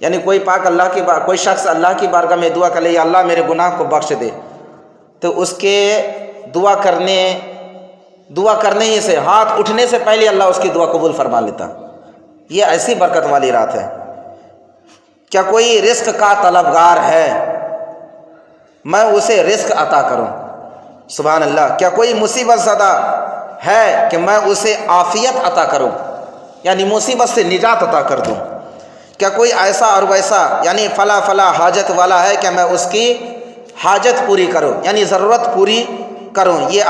یعنی کوئی پاک اللہ کی کوئی شخص اللہ کی بارگاہ میں دعا کرے یا اللہ میرے گناہ کو بخش دے، تو اس کے دعا کرنے ہی سے، ہاتھ اٹھنے سے پہلے اللہ اس کی دعا قبول فرما لیتا۔ یہ ایسی برکت والی رات ہے۔ کیا کوئی رزق کا طلبگار ہے؟ میں اسے رزق عطا کروں۔ سبحان اللہ۔ کیا کوئی مصیبت زدہ ہے کہ میں اسے عافیت عطا کروں، یعنی مصیبت سے نجات عطا کر دوں۔ کیا کوئی ایسا اور ویسا یعنی فلاں حاجت والا ہے کہ میں اس کی حاجت پوری کروں، یعنی ضرورت پوری کروں۔ یہ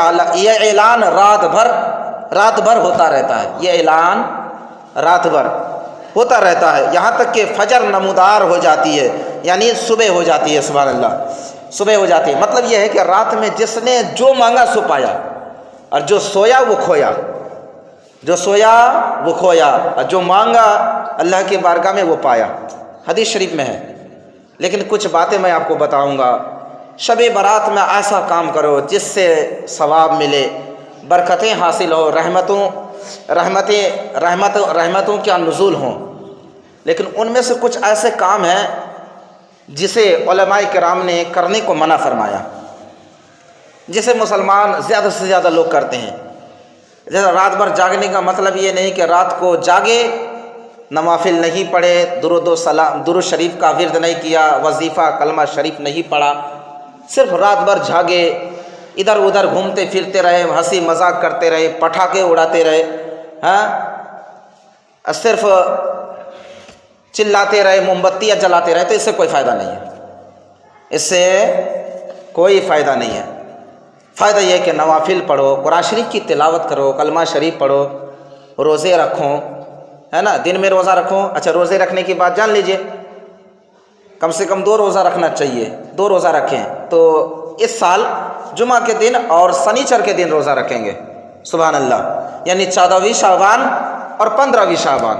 اعلان رات بھر ہوتا رہتا ہے، یہ اعلان رات بھر ہوتا رہتا ہے، یہاں تک کہ فجر نمودار ہو جاتی ہے، یعنی صبح ہو جاتی ہے۔ سبحان اللہ، صبح ہو جاتی ہے۔ مطلب یہ ہے کہ رات میں جس نے جو مانگا سو پایا، اور جو سویا وہ کھویا، جو سویا وہ کھویا، اور جو مانگا اللہ کی بارگاہ میں وہ پایا۔ حدیث شریف میں ہے۔ لیکن کچھ باتیں میں آپ کو بتاؤں گا۔ شب برات میں ایسا کام کرو جس سے ثواب ملے، برکتیں حاصل ہو، رحمتوں کا نزول ہوں۔ لیکن ان میں سے کچھ ایسے کام ہیں جسے علماء کرام نے کرنے کو منع فرمایا، جسے مسلمان زیادہ سے زیادہ لوگ کرتے ہیں۔ جیسے رات بھر جاگنے کا مطلب یہ نہیں کہ رات کو جاگے، نوافل نہیں پڑھے، درود شریف کا ورد نہیں کیا، وظیفہ کلمہ شریف نہیں پڑھا، صرف رات بھر جاگے، ادھر ادھر گھومتے پھرتے رہے، ہنسی مذاق کرتے رہے، پٹاخے اڑاتے رہے، صرف چلاتے رہے، موم بتیاں جلاتے رہے، تو اس سے کوئی فائدہ نہیں ہے، اس سے کوئی فائدہ نہیں ہے۔ فائدہ یہ ہے کہ نوافل پڑھو، قرآن شریف کی تلاوت کرو، کلمہ شریف پڑھو، روزے رکھو، ہے نا، دن میں روزہ رکھو۔ اچھا، روزے رکھنے کی بات جان لیجئے، کم سے کم 2 روزہ رکھنا چاہیے، 2 روزہ رکھیں تو اس سال جمعہ کے دن اور سنیچر کے دن روزہ رکھیں گے۔ سبحان اللہ، یعنی 14ویں شعبان اور 15ویں شعبان،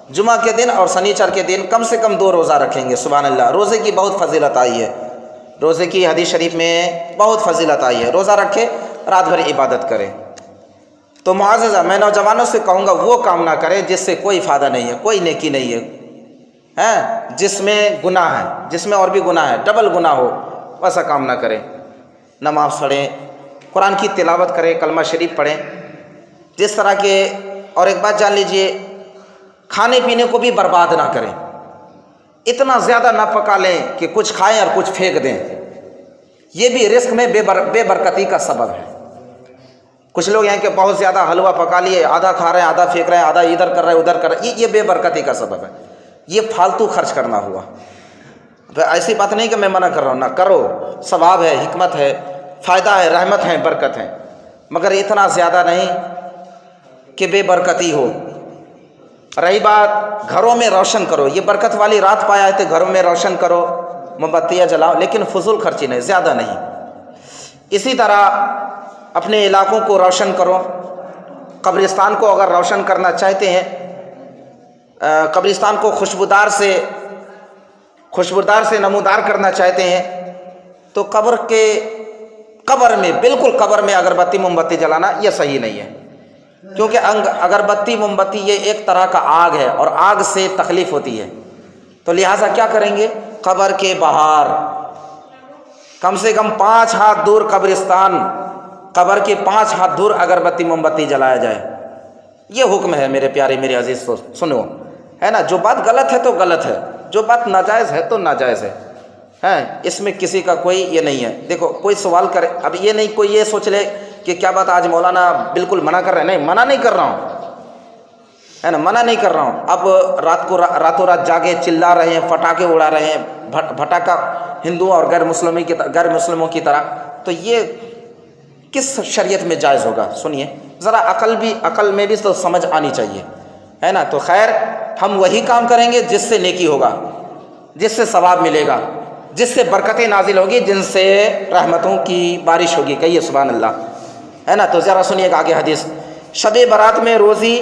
جمعہ کے دن اور سنیچر کے دن کم سے کم 2 روزہ رکھیں گے۔ سبحان اللہ۔ روزے کی بہت فضیلت آئی ہے، روزے کی حدیث شریف میں بہت فضیلت آئی ہے۔ روزہ رکھے، رات بھر عبادت کرے۔ تو معززہ، میں نوجوانوں سے کہوں گا وہ کام نہ کرے جس سے کوئی فائدہ نہیں ہے، کوئی نیکی نہیں ہے، جس میں گناہ ہے، جس میں اور بھی گناہ ہے، ڈبل گناہ ہو، ویسا کام نہ کریں۔ نماز پڑھیں، قرآن کی تلاوت کریں، کلمہ شریف پڑھیں، جس طرح کے۔ اور ایک بات جان لیجئے، کھانے پینے کو بھی برباد نہ کریں، اتنا زیادہ نہ پکا لیں کہ کچھ کھائیں اور کچھ پھینک دیں، یہ بھی رزق میں بے برکتی کا سبب ہے۔ کچھ لوگ ہیں کہ بہت زیادہ حلوہ پکا لیے، آدھا کھا رہے ہیں، آدھا پھینک رہے ہیں، آدھا ادھر کر رہے ہیں ادھر کر رہے ہیں، یہ بے برکتی کا سبب ہے، یہ فالتو خرچ کرنا ہوا۔ تو ایسی بات نہیں کہ میں منع کر رہا ہوں، نہ کرو، ثواب ہے، حکمت ہے، فائدہ ہے، رحمت ہے، برکت ہے، مگر اتنا زیادہ نہیں کہ بے برکتی ہو۔ رہی بات گھروں میں روشن کرو، یہ برکت والی رات پایا ہے تو گھروں میں روشن کرو، موم بتیاں جلاؤ، لیکن فضول خرچی نہیں، زیادہ نہیں۔ اسی طرح اپنے علاقوں کو روشن کرو۔ قبرستان کو اگر روشن کرنا چاہتے ہیں، قبرستان کو خوشبودار سے نمودار کرنا چاہتے ہیں، تو قبر میں بالکل قبر میں اگربتی موم بتی جلانا یہ صحیح نہیں ہے، کیونکہ اگربتی موم بتی یہ ایک طرح کا آگ ہے اور آگ سے تکلیف ہوتی ہے، تو لہٰذا کیا کریں گے، قبر کے باہر کم سے کم 5 ہاتھ دور قبرستان، قبر کے 5 ہاتھ دور اگربتی موم بتی جلایا جائے۔ یہ حکم ہے میرے پیارے، میرے عزیز، سنو، ہے نا، جو بات غلط ہے تو غلط ہے، جو بات ناجائز ہے تو ناجائز ہے، اس میں کسی کا کوئی یہ نہیں ہے۔ دیکھو، کوئی سوال کرے، اب یہ نہیں کوئی یہ سوچ لے کہ کیا بات آج مولانا بالکل منع کر رہے ہیں، نہیں، منع نہیں کر رہا ہوں، ہے نا، منع نہیں کر رہا ہوں۔ اب راتوں رات جاگے چلا رہے ہیں، پٹاخے اڑا رہے ہیں، بھٹاکا ہندوؤں اور غیر مسلموں کی طرح، تو یہ کس شریعت میں جائز ہوگا؟ سنیے ذرا، عقل میں بھی تو سمجھ آنی چاہیے، ہے نا۔ تو خیر، ہم وہی کام کریں گے جس سے نیکی ہوگا، جس سے ثواب ملے گا، جس سے برکتیں نازل ہوگی، جن سے رحمتوں کی بارش ہوگی۔ کہیے سبحان اللہ، ہے نا۔ تو ذرا سنیے گا آگے حدیث، شب برات میں روزی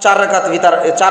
4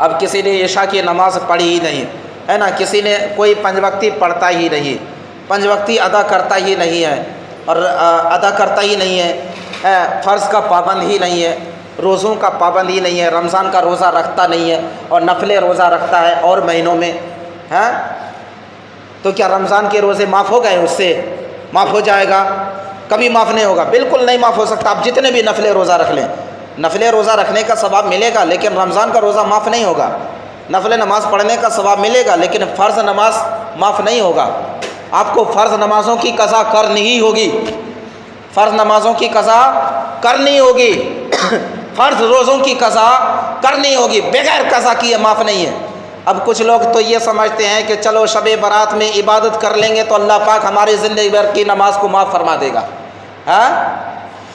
اب کسی نے عشاء کی نماز پڑھی ہی نہیں ہے نا, کسی نے کوئی 5 وقتی پڑھتا ہی نہیں, 5 وقتی ادا کرتا ہی نہیں ہے, اور ادا کرتا ہی نہیں ہے, فرض کا پابند ہی نہیں ہے, روزوں کا پابند ہی نہیں ہے, رمضان کا روزہ رکھتا نہیں ہے اور نفل روزہ رکھتا ہے اور مہینوں میں, ہیں تو کیا رمضان کے روزے معاف ہو گئے؟ اس سے معاف ہو جائے گا؟ کبھی معاف نہیں ہوگا, بالکل نہیں معاف ہو سکتا. آپ جتنے بھی نفل روزہ رکھ لیں, نفل روزہ رکھنے کا ثواب ملے گا, لیکن رمضان کا روزہ معاف نہیں ہوگا. نفل نماز پڑھنے کا ثواب ملے گا, لیکن فرض نماز معاف نہیں ہوگا. آپ کو فرض نمازوں کی قضا کرنی ہی ہوگی, فرض نمازوں کی قضا کرنی ہوگی, فرض روزوں کی قضا کرنی ہوگی, بغیر قضا کیے معاف نہیں ہے. اب کچھ لوگ تو یہ سمجھتے ہیں کہ چلو شب برات میں عبادت کر لیں گے تو اللہ پاک ہماری زندگی بھر کی نماز کو معاف فرما دے گا. ہاں,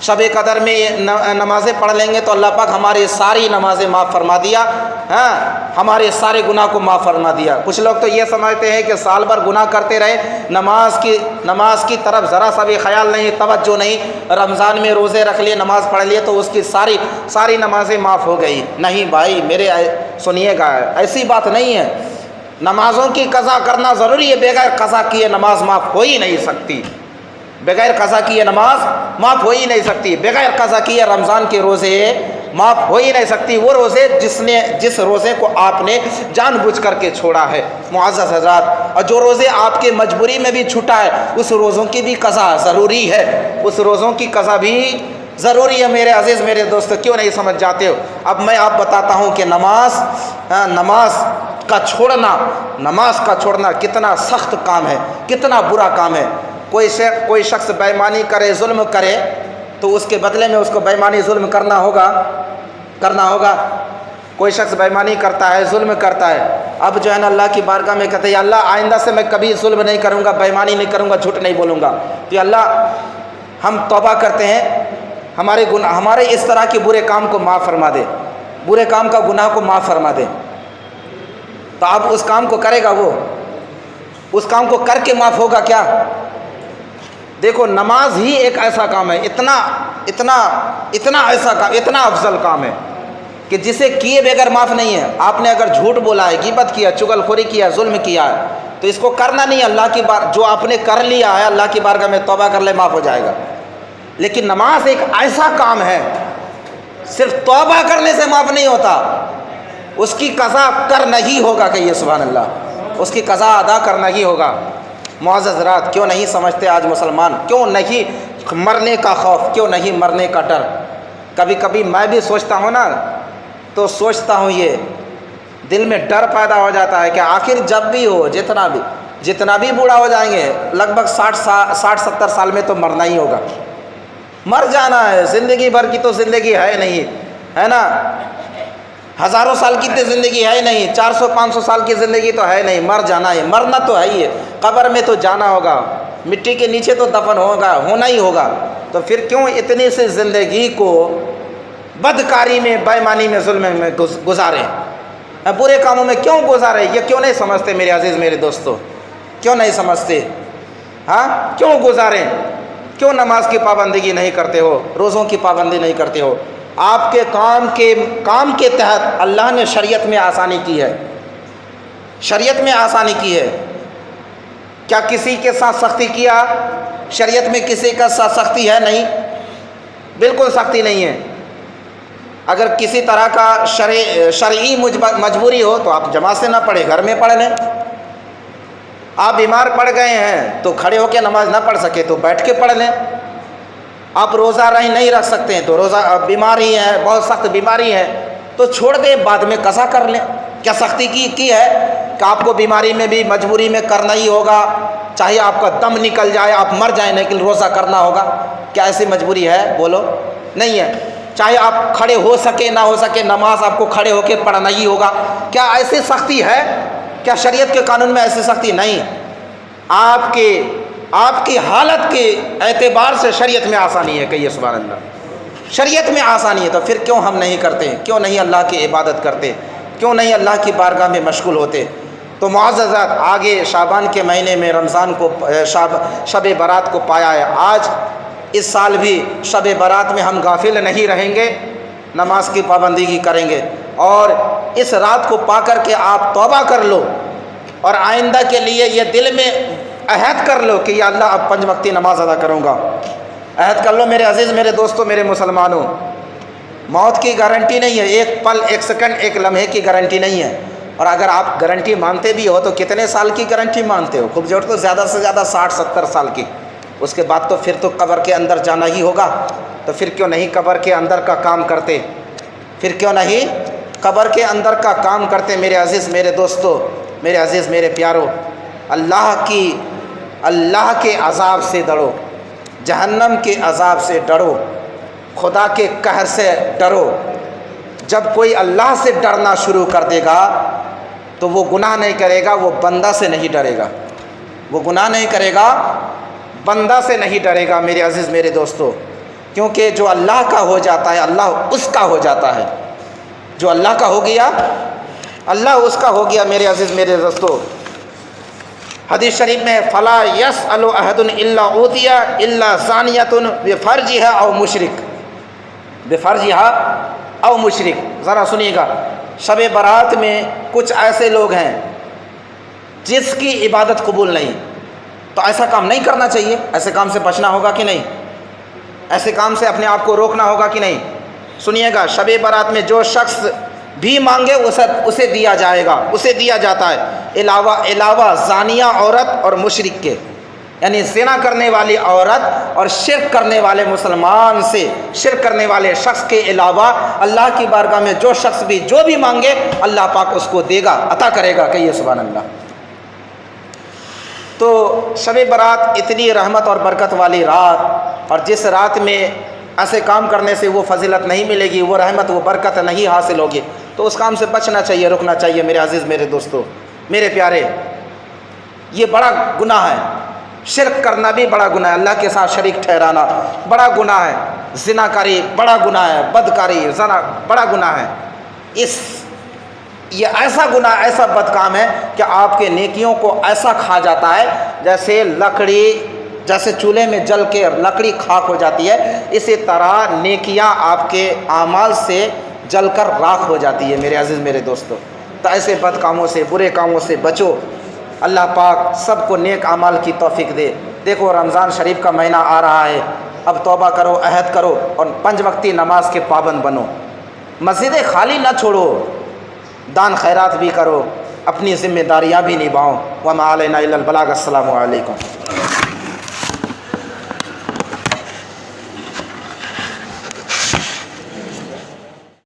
شب قدر میں نمازیں پڑھ لیں گے تو اللہ پاک ہماری ساری نمازیں معاف فرما دیا, ہاں ہمارے سارے گناہ کو معاف فرما دیا. کچھ لوگ تو یہ سمجھتے ہیں کہ سال بھر گناہ کرتے رہے, نماز کی طرف ذرا سا بھی خیال نہیں, توجہ نہیں, رمضان میں روزے رکھ لیے, نماز پڑھ لیے تو اس کی ساری نمازیں معاف ہو گئی. نہیں بھائی میرے سنیے گا, ایسی بات نہیں ہے. نمازوں کی قضا کرنا ضروری ہے, بغیر قضا کیے نماز معاف ہو ہی نہیں سکتی, بغیر قضا کیے نماز معاف ہو ہی نہیں سکتی, بغیر قضا کیے رمضان کے روزے معاف ہو ہی نہیں سکتی. وہ روزے جس روزے کو آپ نے جان بوجھ کر کے چھوڑا ہے معزز حضرات, اور جو روزے آپ کے مجبوری میں بھی چھوٹا ہے, اس روزوں کی بھی قضا ضروری ہے, اس روزوں کی قضا بھی ضروری ہے. میرے عزیز میرے دوست, کیوں نہیں سمجھ جاتے ہو؟ اب میں آپ بتاتا ہوں کہ نماز کا چھوڑنا کتنا سخت کام ہے, کتنا برا کام ہے. کوئی شخص بے ایمانی کرے, ظلم کرے, تو اس کے بدلے میں اس کو بے ایمانی ظلم کرنا ہوگا. کوئی شخص بے ایمانی کرتا ہے, ظلم کرتا ہے, اب جو ہے نا اللہ کی بارگاہ میں کہتے ہیں اللہ آئندہ سے میں کبھی ظلم نہیں کروں گا, بے ایمانی نہیں کروں گا, جھوٹ نہیں بولوں گا. تو اللہ ہم توبہ کرتے ہیں, ہمارے اس طرح کے برے کام کو معاف فرما دے, برے کام کا گناہ کو معاف فرما دے. تو اب اس کام کو کرے گا, وہ اس کام کو کر کے معاف ہوگا کیا؟ دیکھو نماز ہی ایک ایسا کام ہے, اتنا ایسا کام, اتنا افضل کام ہے کہ جسے کیے بغیر معاف نہیں ہے. آپ نے اگر جھوٹ بولا ہے, غیبت کیا, چغل خوری کیا, ظلم کیا ہے, تو اس کو کرنا نہیں. اللہ کی جو آپ نے کر لیا ہے اللہ کی بارگاہ میں توبہ کر لے, معاف ہو جائے گا. لیکن نماز ایک ایسا کام ہے, صرف توبہ کرنے سے معاف نہیں ہوتا, اس کی قضا کرنا ہی ہوگا. کہیے سبحان اللہ, اس کی قضا ادا کرنا ہی ہوگا. معزز حضرات, کیوں نہیں سمجھتے آج مسلمان؟ کیوں نہیں مرنے کا خوف, کیوں نہیں مرنے کا ڈر؟ کبھی کبھی میں بھی سوچتا ہوں نا, تو سوچتا ہوں یہ دل میں ڈر پیدا ہو جاتا ہے کہ آخر جب بھی ہو, جتنا بھی بوڑھا ہو جائیں گے, لگ بھگ 60-70 سال میں تو مرنا ہی ہوگا, مر جانا ہے. زندگی بھر کی تو زندگی ہے نہیں, ہے نا, ہزاروں سال کی تو زندگی ہے نہیں, 400-500 سال کی زندگی تو ہے نہیں, مر جانا ہے. مرنا تو ہے ہی ہے, قبر میں تو جانا ہوگا, مٹی کے نیچے تو دفن ہونا ہی ہوگا. تو پھر کیوں اتنی سی زندگی کو بدکاری میں, بے ایمانی میں, ظلم میں گزاریں, برے کاموں میں کیوں گزاریں؟ یہ کیوں نہیں سمجھتے میرے عزیز میرے دوستو, کیوں نہیں سمجھتے؟ ہاں کیوں گزاریں؟ کیوں نماز کی پابندگی نہیں کرتے ہو, روزوں کی پابندی نہیں کرتے ہو؟ آپ کے کام کے تحت اللہ نے شریعت میں آسانی کی ہے, شریعت میں آسانی کی ہے. کیا کسی کے ساتھ سختی کیا؟ شریعت میں کسی کا ساتھ سختی ہے؟ نہیں, بالکل سختی نہیں ہے. اگر کسی طرح کا شرعی مجبوری ہو تو آپ جماعت سے نہ پڑھیں, گھر میں پڑھ لیں. آپ بیمار پڑ گئے ہیں تو کھڑے ہو کے نماز نہ پڑھ سکے تو بیٹھ کے پڑھ لیں. آپ روزہ نہیں رکھ سکتے ہیں تو روزہ بیماری ہے, بہت سخت بیماری ہے تو چھوڑ دیں, بعد میں قضا کر لیں. کیا سختی کی ہے کہ آپ کو بیماری میں بھی مجبوری میں کرنا ہی ہوگا, چاہے آپ کا دم نکل جائے, آپ مر جائیں, لیکن روزہ کرنا ہوگا؟ کیا ایسی مجبوری ہے؟ بولو, نہیں ہے. چاہے آپ کھڑے ہو سکے نہ ہو سکے, نماز آپ کو کھڑے ہو کے پڑھنا ہی ہوگا. کیا ایسی سختی ہے؟ کیا شریعت کے قانون میں ایسی سختی نہیں؟ آپ کی حالت کے اعتبار سے شریعت میں آسانی ہے. کہیے سبحان اللہ, شریعت میں آسانی ہے. تو پھر کیوں ہم نہیں کرتے, کیوں نہیں اللہ کی عبادت کرتے, کیوں نہیں اللہ کی بارگاہ میں مشغول ہوتے؟ تو معززات, آگے شعبان کے مہینے میں رمضان کو, شب برات کو پایا ہے. آج اس سال بھی شب برات میں ہم غافل نہیں رہیں گے, نماز کی پابندگی کریں گے. اور اس رات کو پا کر کے آپ توبہ کر لو اور آئندہ کے لیے یہ دل میں عہد کر لو کہ یا اللہ اب 5 وقتی نماز ادا کروں گا۔ عہد کر لو میرے عزیز، میرے دوستو، میرے مسلمانوں، موت کی گارنٹی نہیں ہے، ایک پل، ایک سیکنڈ، ایک لمحے کی گارنٹی نہیں ہے۔ اور اگر آپ گارنٹی مانتے بھی ہو تو کتنے سال کی گارنٹی مانتے ہو؟ خوب جوڑ تو زیادہ سے زیادہ 60-70 سال کی، اس کے بعد تو پھر تو قبر کے اندر جانا ہی ہوگا۔ تو پھر کیوں نہیں قبر کے اندر کا کام کرتے؟ پھر کیوں نہیں قبر کے اندر کا کام کرتے؟ میرے عزیز، میرے دوستو، میرے عزیز، میرے پیارو، اللہ کے عذاب سے ڈرو، جہنم کے عذاب سے ڈرو، خدا کے قہر سے ڈرو۔ جب کوئی اللہ سے ڈرنا شروع کر دے گا تو وہ گناہ نہیں کرے گا، وہ بندہ سے نہیں ڈرے گا، وہ گناہ نہیں کرے گا، بندہ سے نہیں ڈرے گا میرے عزیز، میرے دوستو۔ کیونکہ جو اللہ کا ہو جاتا ہے اللہ اس کا ہو جاتا ہے، جو اللہ کا ہو گیا اللہ اس کا ہو گیا میرے عزیز، میرے دوستو۔ حدیث شریف میں فلا یسأل احد الا اوتیہ الا زانیۃ بفرجہا او مشرک، بفرجہا او مشرک۔ ذرا سنیے گا، شب برات میں کچھ ایسے لوگ ہیں جس کی عبادت قبول نہیں، تو ایسا کام نہیں کرنا چاہیے، ایسے کام سے بچنا ہوگا کہ نہیں، ایسے کام سے اپنے آپ کو روکنا ہوگا کہ نہیں۔ سنیے گا، شب برات میں جو شخص بھی مانگے اسے دیا جائے گا، اسے دیا جاتا ہے، علاوہ زانیہ عورت اور مشرک کے، یعنی زنا کرنے والی عورت اور شرک کرنے والے مسلمان سے، شرک کرنے والے شخص کے علاوہ اللہ کی بارگاہ میں جو شخص بھی جو بھی مانگے اللہ پاک اس کو دے گا، عطا کرے گا۔ کہیے سبحان اللہ۔ تو شب برات اتنی رحمت اور برکت والی رات، اور جس رات میں ایسے کام کرنے سے وہ فضیلت نہیں ملے گی، وہ رحمت، وہ برکت نہیں حاصل ہوگی، تو اس کام سے بچنا چاہیے، رکنا چاہیے میرے عزیز، میرے دوستو، میرے پیارے۔ یہ بڑا گناہ ہے، شرک کرنا بھی بڑا گناہ ہے، اللہ کے ساتھ شریک ٹھہرانا بڑا گناہ ہے، زنا کاری بڑا گناہ ہے، بدکاری، زنا بڑا گناہ ہے۔ یہ ایسا گناہ، ایسا بد کام ہے کہ آپ کے نیکیوں کو ایسا کھا جاتا ہے جیسے لکڑی، جیسے چولہے میں جل کے لکڑی خاک ہو جاتی ہے، اسی طرح نیکیاں آپ کے اعمال سے جل کر راکھ ہو جاتی ہے میرے عزیز، میرے دوستو۔ تو ایسے بد کاموں سے، برے کاموں سے بچو، اللہ پاک سب کو نیک اعمال کی توفیق دے۔ دیکھو رمضان شریف کا مہینہ آ رہا ہے، اب توبہ کرو، عہد کرو اور 5 وقتی نماز کے پابند بنو، مسجدیں خالی نہ چھوڑو، دان خیرات بھی کرو، اپنی ذمہ داریاں بھی نبھاؤ۔ وما علینا الا البلاغ۔ السلام علیکم۔